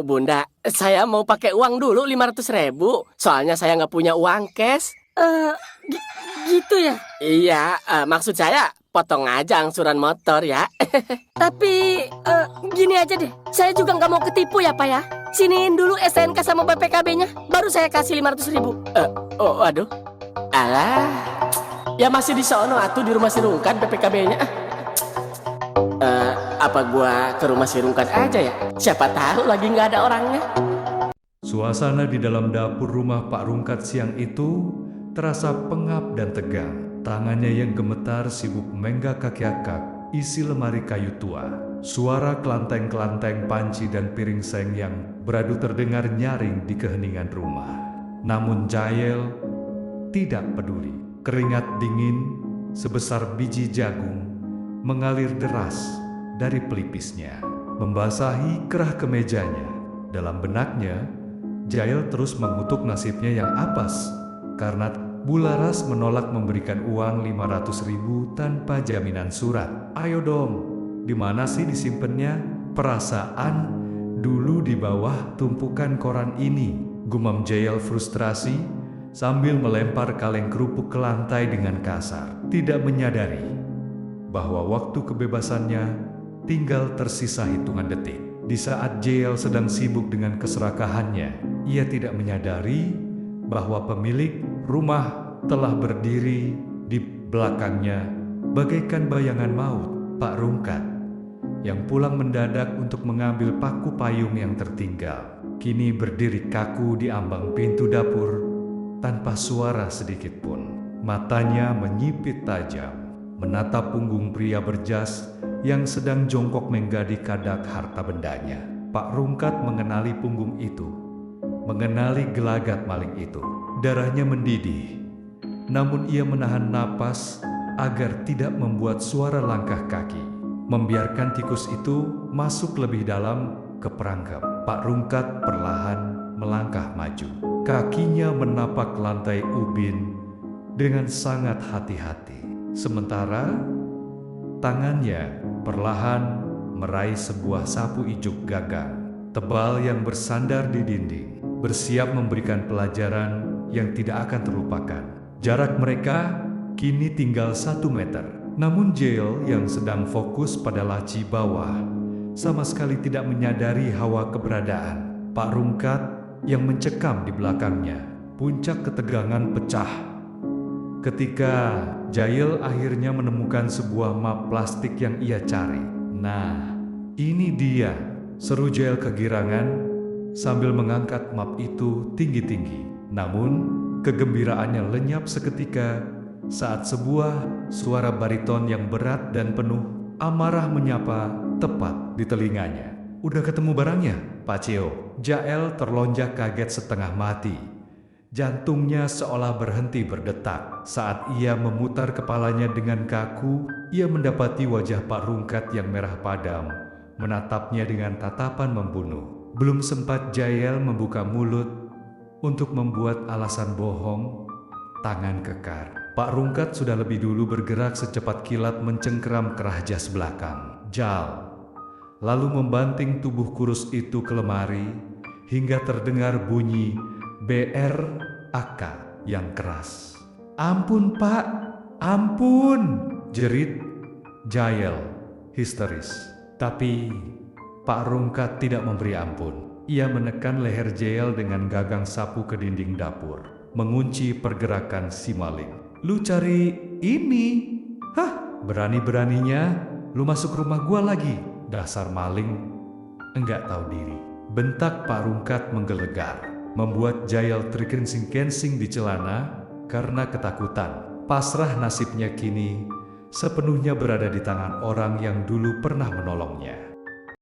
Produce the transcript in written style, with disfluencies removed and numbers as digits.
Bunda, saya mau pakai uang dulu 500.000. Soalnya saya nggak punya uang cash. Eh, gi- gitu ya. Iya, maksud saya potong aja angsuran motor ya. Tapi gini aja deh. Saya juga nggak mau ketipu ya, Pak ya. Siniin dulu STNK sama BPKB-nya, baru saya kasih 500.000. Oh, aduh. Alah. Ya masih di sono atuh di rumah si Rungkat BPKB-nya. Apa gua ke rumah si Rungkat aja ya? Siapa tahu lagi nggak ada orangnya. Suasana di dalam dapur rumah Pak Rungkat siang itu terasa pengap dan tegang. Tangannya yang gemetar sibuk menggak kaki akak isi lemari kayu tua. Suara kelanteng-kelanteng panci dan piring seng yang beradu terdengar nyaring di keheningan rumah. Namun Jael tidak peduli. Keringat dingin sebesar biji jagung mengalir deras dari pelipisnya, membasahi kerah kemejanya. Dalam benaknya, Jael terus mengutuk nasibnya yang apes karena Bularas menolak memberikan uang 500.000 tanpa jaminan surat. Ayo dong, di mana sih disimpannya? Perasaan dulu di bawah tumpukan koran ini, gumam Jael frustrasi sambil melempar kaleng kerupuk ke lantai dengan kasar, tidak menyadari bahwa waktu kebebasannya tinggal tersisa hitungan detik. Di saat Jael sedang sibuk dengan keserakahannya, ia tidak menyadari bahwa pemilik rumah telah berdiri di belakangnya bagaikan bayangan maut. Pak Rungkat yang pulang mendadak untuk mengambil paku payung yang tertinggal, kini berdiri kaku di ambang pintu dapur tanpa suara sedikit pun. Matanya menyipit tajam, menatap punggung pria berjas yang sedang jongkok menggadi kadak harta bendanya. Pak Rungkat mengenali punggung itu, mengenali gelagat maling itu. Darahnya mendidih, namun ia menahan napas agar tidak membuat suara langkah kaki, membiarkan tikus itu masuk lebih dalam ke perangkap. Pak Rungkat perlahan melangkah maju. Kakinya menapak lantai ubin dengan sangat hati-hati. Sementara tangannya perlahan meraih sebuah sapu ijuk gagang tebal yang bersandar di dinding, bersiap memberikan pelajaran yang tidak akan terlupakan. Jarak mereka kini tinggal 1 meter. Namun Jael yang sedang fokus pada laci bawah sama sekali tidak menyadari hawa keberadaan Pak Rungkat yang mencekam di belakangnya. Puncak ketegangan pecah ketika Jael akhirnya menemukan sebuah map plastik yang ia cari. Nah, ini dia, seru Jael kegirangan sambil mengangkat map itu tinggi-tinggi. Namun, kegembiraannya lenyap seketika saat sebuah suara bariton yang berat dan penuh amarah menyapa tepat di telinganya. Udah ketemu barangnya, Pak Cio? Jael terlonjak kaget setengah mati. Jantungnya seolah berhenti berdetak. Saat ia memutar kepalanya dengan kaku, ia mendapati wajah Pak Rungkat yang merah padam, menatapnya dengan tatapan membunuh. Belum sempat Jael membuka mulut untuk membuat alasan bohong, tangan kekar Pak Rungkat sudah lebih dulu bergerak secepat kilat mencengkeram kerah jas belakang Jal, lalu membanting tubuh kurus itu ke lemari hingga terdengar bunyi BRAK yang keras. "Ampun Pak, ampun!" jerit Jael histeris. Tapi Pak Rungkat tidak memberi ampun. Ia menekan leher Jael dengan gagang sapu ke dinding dapur, mengunci pergerakan si maling. "Lu cari ini? Hah? Berani-beraninya lu masuk rumah gua lagi? Dasar maling, enggak tahu diri." Bentak Pak Rungkat menggelegar, membuat Jael terkensing-kensing di celana karena ketakutan. Pasrah nasibnya kini sepenuhnya berada di tangan orang yang dulu pernah menolongnya.